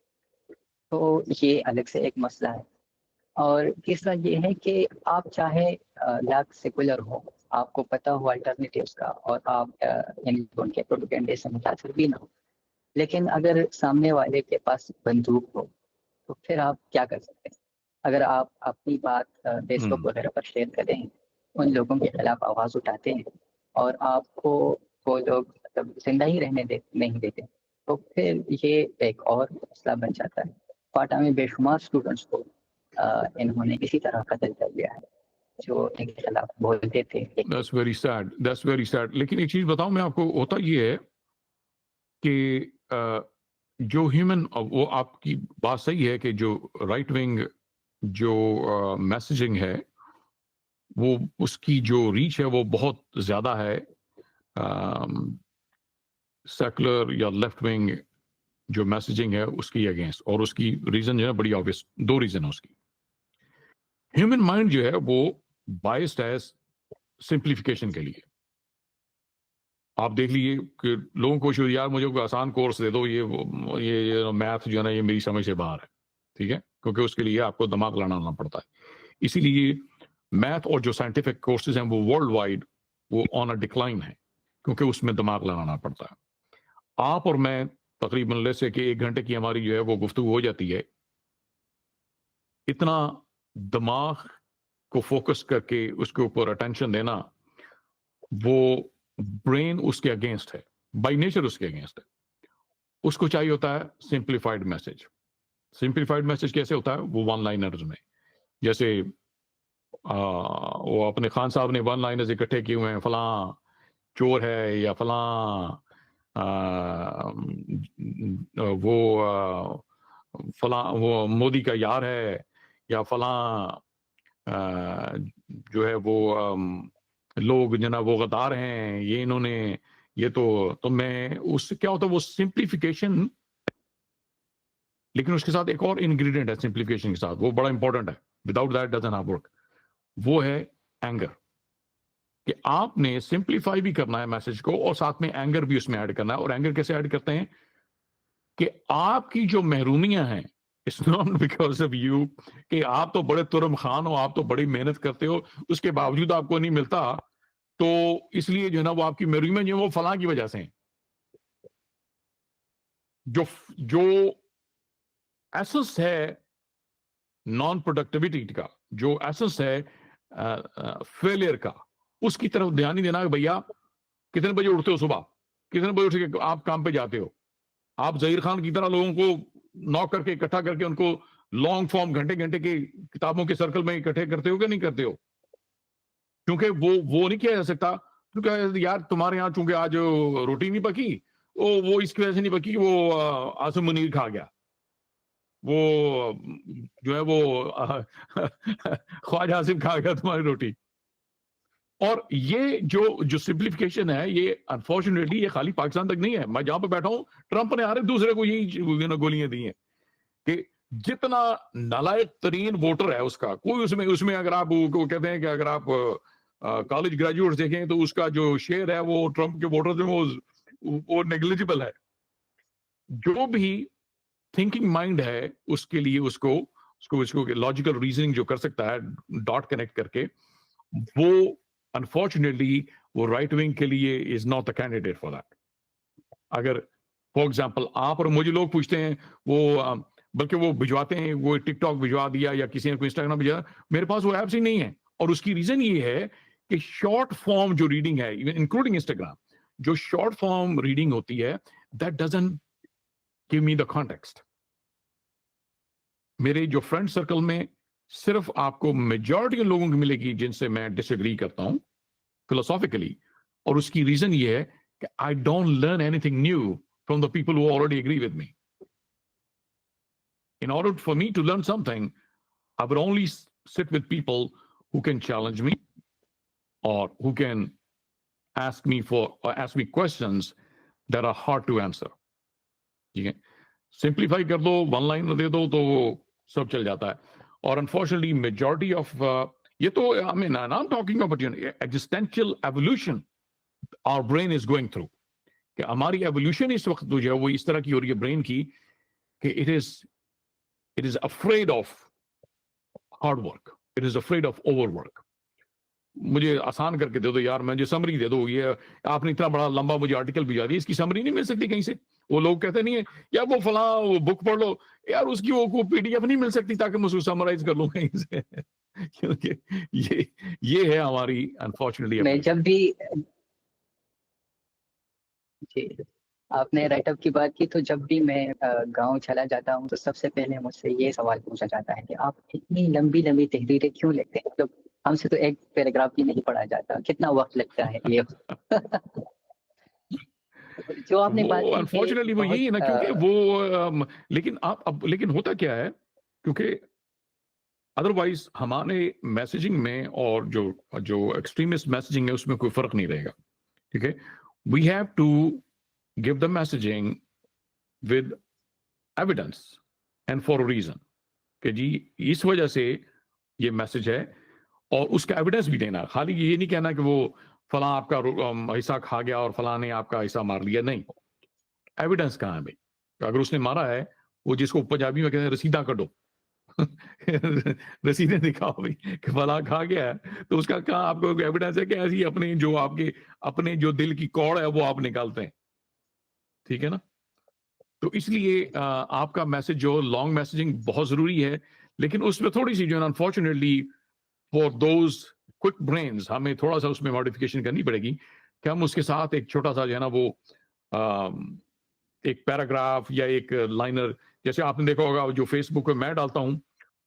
تو یہ الگ سے ایک مسئلہ ہے. اور تیسرا یہ ہے کہ آپ چاہے لاکھ سیکولر ہو, آپ کو پتہ ہو الٹرنیٹیوز کا, اور آپ ان کے پروپیگنڈے سے متاثر بھی نہ ہو, لیکن اگر سامنے والے کے پاس بندوق ہو تو پھر آپ کیا کر سکتے ہیں؟ اگر آپ اپنی بات فیس بک وغیرہ پر شیئر کریں, ان لوگوں کے خلاف آواز اٹھاتے ہیں اور آپ کو وہ لوگ مطلب زندہ ہی رہنے نہیں دیتے, تو پھر یہ ایک اور مسئلہ بن جاتا ہے. فاٹا میں بے شمار اسٹوڈنٹس کو انہوں نے اسی طرح قتل کر دیا ہے جو ان کے خلاف بولتے تھے. That's very sad. That's very sad. لیکن ایک چیز بتاؤں میں آپ کو, ہوتا یہ ہے کہ جو ہیومن, وہ آپ کی بات صحیح ہے کہ جو رائٹ ونگ جو میسیجنگ ہے وہ اس کی جو ریچ ہے وہ بہت زیادہ ہے سیکولر یا لیفٹ ونگ جو میسیجنگ ہے اس کی اگینسٹ, اور اس کی ریزن جو ہے بڑی آبویس, دو ریزن ہے اس کی. ہیومن مائنڈ جو ہے وہ بائسڈ ہے سمپلیفیکیشن کے لیے. آپ دیکھ لیجیے کہ لوگوں کو یار مجھے کوئی آسان کورس دے دو, یہ میتھ جو ہے نا یہ میری سمجھ سے باہر ہے, ٹھیک ہے, کیونکہ اس کے لیے آپ کو دماغ لڑانا پڑتا ہے. اسی لیے میتھ اور جو سائنٹیفک کورسز ہیں وہ ورلڈ وائڈ وہ آن اے ڈکلائن ہے, کیونکہ اس میں دماغ لڑانا پڑتا ہے. آپ اور میں تقریباً لے سے کہ 1 گھنٹے کی ہماری جو ہے وہ گفتگو ہو جاتی ہے, اتنا دماغ کو فوکس کر کے اس کے اوپر اٹینشن دینا, وہ برین اس کے اگینسٹ ہے, بائی نیچر اس کے اگینسٹ ہے. اس کو چاہیے ہوتا ہے سمپلیفائڈ میسج. سمپلیفائڈ میسج کیسے ہوتا ہے؟ وہ 1 لائنرز میں, جیسے وہ اپنے خان صاحب نے 1 لائنرز اکٹھے کیے ہوئے ہیں, فلاں چور ہے, یا فلاں وہ مودی کا یار ہے, یا فلاں جو ہے وہ لوگ جناب وہ غدار ہیں, یہ انہوں نے یہ تو میں اس سے کیا ہوتا ہے وہ سمپلیفیکیشن. لیکن اس کے ساتھ ایک اور انگریڈینٹ ہے سمپلیفیکیشن کے ساتھ, وہ بڑا امپورٹنٹ ہے, without that doesn't have work. وہ ہے اینگر. کہ آپ نے سمپلیفائی بھی کرنا ہے میسج کو اور ساتھ میں اینگر بھی اس میں ایڈ کرنا ہے. اور اینگر کیسے ایڈ کرتے ہیں کہ آپ کی جو محرومیاں ہیں it's not because of you کہ آپ تو بڑے ترم خان ہو, آپ تو بڑی محنت کرتے ہو, اس کے باوجود آپ کو نہیں ملتا, تو اس لیے جو ہے نا وہ آپ کی محرومیاں جو ہیں وہ فلاں کی وجہ سے ہیں. جو ایسنس ہے نان پروڈکٹیوٹی کا, جو ایسنس ہے فیلئر کا, اس کی طرف دھیان نہیں دینا کہ بھیا کتنے بجے اٹھتے ہو صبح, کتنے بجے اٹھ کے آپ کام پہ جاتے ہو. آپ ظہیر خان کی طرح لوگوں کو نوک کر کے اکٹھا کر کے ان کو لانگ فارم گھنٹے گھنٹے کی کتابوں کے سرکل میں اکٹھے کرتے ہو کہ نہیں کرتے ہو؟ کیونکہ وہ نہیں کیا جا سکتا کیونکہ یار تمہارے یہاں چونکہ آج روٹی نہیں پکی, وہ اس کی وجہ سے نہیں پکی کہ وہ عاصم منیر کھا گیا, وہ جو ہے وہ خواجہ عاصم کھا گیا تمہاری روٹی. اور یہ جو سمپلیفیکیشن ہے یہ انفارچونیٹلی یہ خالی پاکستان تک نہیں ہے. میں جہاں پہ بیٹھا ہوں ٹرمپ نے ہر دوسرے کو یہی گولیاں دی ہیں کہ جتنا نالائق ترین ووٹر ہے اس کا کوئی اس میں اگر آپ کہتے ہیں کہ اگر آپ کالج گریجویٹ دیکھیں تو اس کا جو شیئر ہے وہ ٹرمپ کے ووٹر جو وہ نیگلیجبل ہے. جو بھی تھنکنگ مائنڈ ہے اس کے لیے اس کو لاجیکل ریزننگ جو کر سکتا ہے ڈاٹ کنیکٹ کر کے, وہ انفارچونیٹلی وہ رائٹ ونگ کے لیے is not the candidate for that. اگر فار ایگزامپل آپ اور مجھے لوگ پوچھتے ہیں وہ بلکہ وہ بھجواتے ہیں, وہ ٹک ٹاک بھجوا دیا یا کسی نے کوئی انسٹاگرام بھجوا, میرے پاس وہ ایپس ہی نہیں ہے. اور اس کی ریزن یہ ہے کہ شارٹ فارم جو ریڈنگ ہے انکلوڈنگ انسٹاگرام, جو شارٹ فارم ریڈنگ ہوتی ہے that doesn't give me the context. میرے جو فرینڈ سرکل میں صرف آپ کو میجورٹی لوگوں کی ملے گی جن سے میں ڈس ایگری کرتا ہوں فلوسافیکلی, اور اس کی ریزن یہ ہے کہ I don't learn any thing new from the people who already agree with me. In order for me to learn something, I would only sit with people who can challenge me or who can ask me questions that are hard to answer. ٹھیک ہے, simplify کر دو, one line دے دو تو وہ سب چل جاتا ہے. اور unfortunately majority of یہ تو I mean I'm talking about existential evolution our brain is going through, کہ ہماری ایولیوشن اس وقت جو ہے وہ اس طرح کی ہو رہی ہے برین کی کہ it is afraid of hard work, it is afraid of overwork. مجھے آسان کر کے دے دو یار, مجھے سمری دے دو, یہ آپ نے اتنا بڑا لمبا مجھے آرٹیکل بھیجا دیا, اس کی سمری نہیں مل سکتی کہیں سے. وہ لوگ کہتے نہیں ہے یار وہ فلاں وہ بک پڑھ لو یار, اس کی وہ پی ڈی ایف نہیں مل سکتی تاکہ میں اس کو سمرائز کر لوں کہیں سے. کیونکہ یہ ہے ہماری انفارچونیٹلی. میں جب بھی جی آپ نے رائٹ اپ کی بات کی, تو جب بھی میں گاؤں چلا جاتا ہوں تو سب سے پہلے مجھ سے یہ سوال پوچھا جاتا ہے کہ آپ اتنی لمبی لمبی تحریریں کیوں لکھتے ہیں, مطلب ہم سے تو ایک پیراگراف بھی نہیں پڑھا جاتا, کتنا وقت لگتا ہے یہ. جو آپ نے بات کی انفارچونیٹلی وہ یہی ہے نا, کیونکہ وہ لیکن ہوتا کیا ہے, کیونکہ ادروائز ہمارے میسیجنگ میں اور جو ایکسٹریمسٹ میسیجنگ ہے اس میں کوئی فرق نہیں رہے گا. ٹھیک ہے, we have to give the messaging with evidence and for a reason, کہ جی اس وجہ سے یہ میسج ہے, اور اس کا ایویڈنس بھی دینا. خالی یہ نہیں کہنا کہ وہ فلاں آپ کا حصہ کھا گیا اور فلاں نے آپ کا حصہ مار لیا, نہیں. ایویڈنس کہاں ہے بھائی؟ اگر اس نے مارا ہے, وہ جس کو پنجابی میں کہتے ہیں رسیدہ کڈو, رسیدیں دکھاؤ بھائی کہ فلاں کھا گیا ہے, تو اس کا کہاں آپ کو ایویڈنس ہے کہ ایسی اپنے جو آپ کے اپنے جو دل کی کوڑ ہے وہ آپ نکالتے ہیں. ٹھیک ہے نا, تو اس لیے آپ کا میسج جو لانگ میسجنگ بہت ضروری ہے, لیکن اس میں تھوڑی سی جو ہے unfortunately for those quick brains ہمیں تھوڑا سا اس میں ماڈیفکیشن کرنی پڑے گی کہ ہم اس کے ساتھ ایک چھوٹا سا جو ہے نا وہ ایک پیراگراف یا ایک لائنر, جیسے آپ نے دیکھا ہوگا جو فیس بک پہ میں ڈالتا ہوں,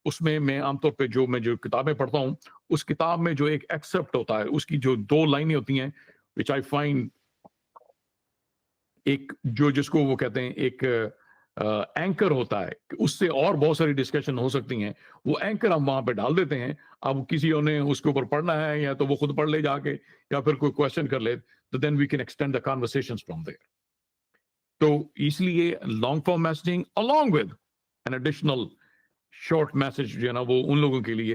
اس میں عام طور پہ جو کتابیں پڑھتا ہوں اس کتاب میں جو ایک ایکسپٹ ہوتا ہے, اس کی جو 2 لائنیں ہوتی ہیں which I find ایک جس کو وہ کہتے ہیں ایک اینکر ہوتا ہے, اس سے اور بہت ساری ڈسکشن ہو سکتی ہیں, وہ اینکر ہم وہاں پہ ڈال دیتے ہیں. اب کسی نے اس کے اوپر پڑھنا ہے یا تو وہ خود پڑھ لے جا کے یا پھر کوئی کوشچن کر لے, تو then we can extend the conversations from there. تو اس لیے long form messaging along with an additional short message جو ہے نا وہ ان لوگوں کے لیے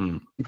hmm,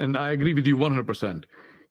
And I agree with you 100%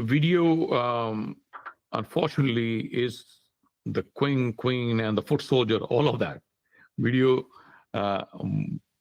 video unfortunately is the queen and the foot soldier, all of that video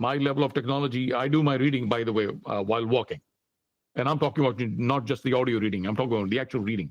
my level of technology, I do my reading, by the way, while walking. And I'm talking about not just the audio reading, I'm talking about the actual reading.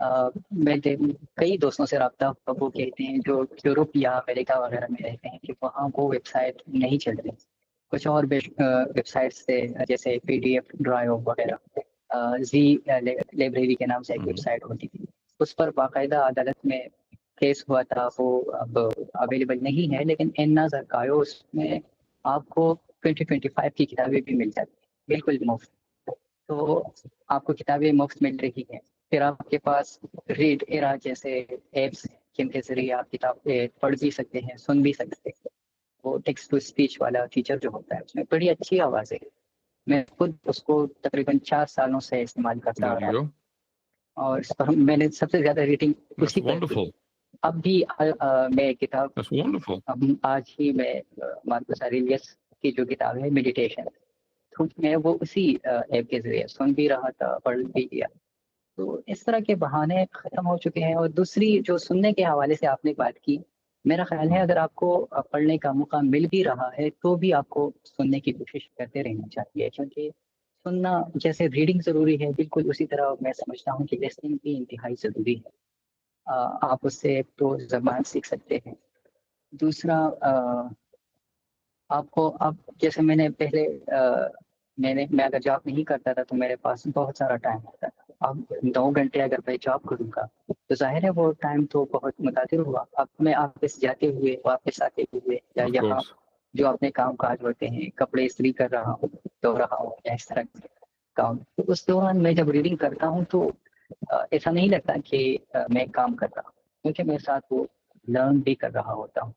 کئی دوستوں سے رابطہ ہوا، وہ کہتے ہیں جو Europe یا امریکہ وغیرہ میں رہتے ہیں کہ وہاں وہ ویب سائٹ نہیں چل رہی. کچھ اور ویب سائٹس سے جیسے PDF ڈرائیو وغیرہ، زی لائبریری کے نام سے ایک ویب سائٹ ہوتی تھی، اس پر باقاعدہ عدالت میں کیس ہوا تھا. وہ اب اویلیبل نہیں ہے، لیکن اینا زرکایوس میں آپ کو 2025 کی کتابیں بھی مل جاتی ہیں بالکل مفت. تو آپ کو کتابیں مفت مل رہی ہیں. پھر آپ کے پاس ریڈ ایرا جیسے ایپس ہیں جن کے ذریعے آپ کتابیں پڑھ بھی سکتے ہیں، سن بھی سکتے ہیں. وہ ٹیکسٹ ٹو اسپیچ والا فیچر جو ہوتا ہے اس میں بڑی اچھی آواز ہے. میں خود اس کو تقریباً 4 سالوں سے استعمال کرتا There you رہا، go. اور اس پر میں نے سب سے زیادہ ریڈنگ That's اسی پر کی. wonderful. اب بھی میں کتاب That's wonderful. آج ہی میں مارکوس آریلیس کی جو کتاب ہے میڈیٹیشن، تو میں وہ اسی ایپ کے ذریعے سن بھی رہا تھا، پڑھ بھی لیا. تو اس طرح کے بہانے ختم ہو چکے ہیں. اور دوسری جو سننے کے حوالے سے آپ نے بات کی، میرا خیال ہے اگر آپ کو پڑھنے کا موقع مل بھی رہا ہے تو بھی آپ کو سننے کی کوشش کرتے رہنا چاہیے، کیونکہ سننا جیسے ریڈنگ ضروری ہے، بالکل اسی طرح میں سمجھتا ہوں کہ لسننگ بھی انتہائی ضروری ہے. آپ اس سے ایک تو زبان سیکھ سکتے ہیں، دوسرا آپ کو اب جیسے میں نے پہلے میں اگر جاب نہیں کرتا تھا تو میرے پاس بہت سارا ٹائم ہوتا تھا. اب 2 گھنٹے اگر میں جاب کروں گا تو ظاہر ہے وہ ٹائم تو بہت متاثر ہوا. اب میں آفس جاتے ہوئے، واپس آتے ہوئے، یا Of یہاں course. جو اپنے کام کاج ہوتے ہیں، کپڑے استری کر رہا ہوں، دھو رہا ہوں، یا اس طرح کے کام، تو اس دوران میں جب ریڈنگ کرتا ہوں تو ایسا نہیں لگتا کہ میں کام کر رہا ہوں، کیونکہ میرے ساتھ وہ لرن بھی کر رہا ہوتا ہوں.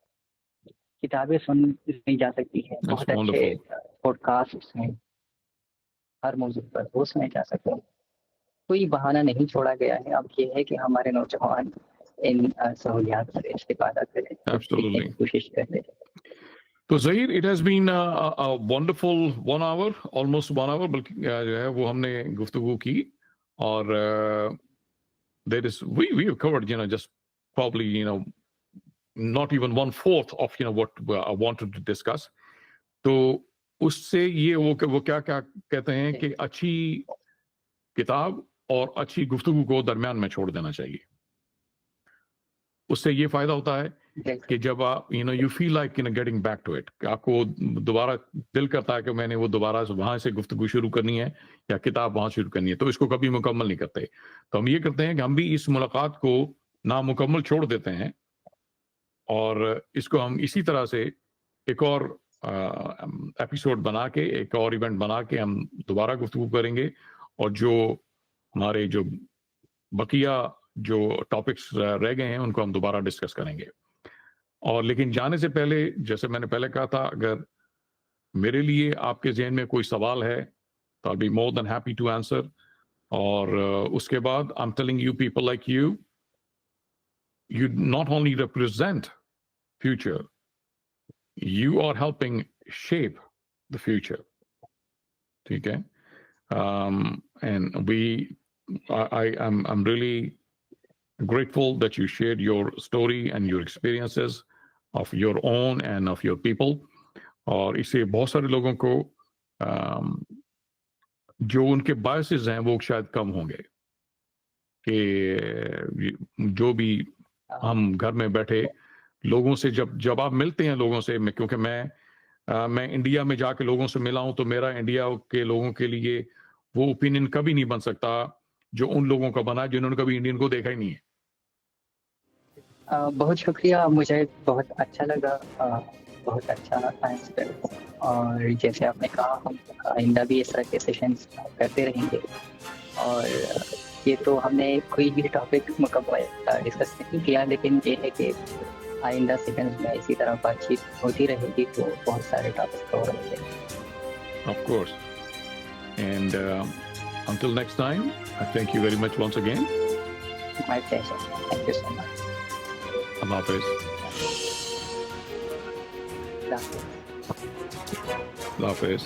کتابیں سنی جا سکتی ہیں، That's بہت اچھے wonderful. پوڈ کاسٹ ہیں ہر موضوع پر، وہ سنے جا سکتے ہیں. کوئی بہانہ نہیں چھوڑا گیا ہے. اب یہ ہے کہ ہمارے نوجوان ان سہولیات سے استفادہ کریں، سیکھنے Absolutely. کی کوشش کرتے ہیں. تو Zaheer it has been wonderful 1 hour, almost 1 hour بلکہ جو ہے وہ ہم نے گفتگو کی. اور there is we have covered just probably not even 1/4 of what I wanted to discuss. تو اس سے یہ وہ کیا کہتے ہیں کہ اچھی کتاب اور اچھی گفتگو کو درمیان میں چھوڑ دینا چاہیے. اس سے یہ فائدہ ہوتا ہے کہ جب آپ you feel like getting back to it, کہ آپ کو دوبارہ دل کرتا ہے کہ میں نے وہ دوبارہ وہاں سے گفتگو شروع کرنی ہے یا کتاب وہاں شروع کرنی ہے، تو اس کو کبھی مکمل نہیں کرتے. تو ہم یہ کرتے ہیں کہ ہم بھی اس ملاقات کو نامکمل چھوڑ دیتے ہیں، اور اس کو ہم اسی طرح سے ایک اور ایپیسوڈ بنا کے، ایک اور ایونٹ بنا کے ہم دوبارہ گفتگو کریں گے، اور جو ہمارے جو بقیہ جو ٹاپکس رہ گئے ہیں ان کو ہم دوبارہ ڈسکس کریں گے. اور لیکن جانے سے پہلے، جیسے میں نے پہلے کہا تھا، اگر میرے لیے آپ کے ذہن میں کوئی سوال ہے تو I'll be more than happy to answer. اور اس کے بعد I'm telling you, people like you not only represent future, you are helping shape the future. ٹھیک ہے. And I'm really grateful that you shared your story and your experiences of your own and of your people. اور اس سے بہت سارے لوگوں کو جو ان کے باعث ہیں وہ شاید کم ہوں گے، کہ جو بھی ہم گھر میں بیٹھے لوگوں سے جب آپ ملتے ہیں لوگوں سے، کیونکہ میں انڈیا میں جا کے لوگوں سے ملا ہوں، تو میرا انڈیا کے لوگوں کے لیے وہ اوپینین کبھی نہیں بن سکتا جو ان لوگوں کا بنا جنہوں نے کبھی انڈین کو دیکھا ہی نہیں ہے. بہت شکریہ، مجھے بہت اچھا لگا، بہت اچھا ٹائم اسپینڈ. اور جیسے آپ نے کہا ہم آئندہ بھی اس طرح کے سیشنز کرتے رہیں گے. اور یہ تو ہم نے کوئی بھی ٹاپک مکمل ڈسکس نہیں کیا، لیکن یہ ہے کہ آئندہ سیشنز میں اسی طرح بات چیت ہوتی رہے گی تو بہت سارے ٹاپکس کور ہو جائیں گے. Of course. And until next time, I thank you very much once again. My pleasure. Thank you so much. Allah Hafiz. Allah Hafiz. Allah Hafiz.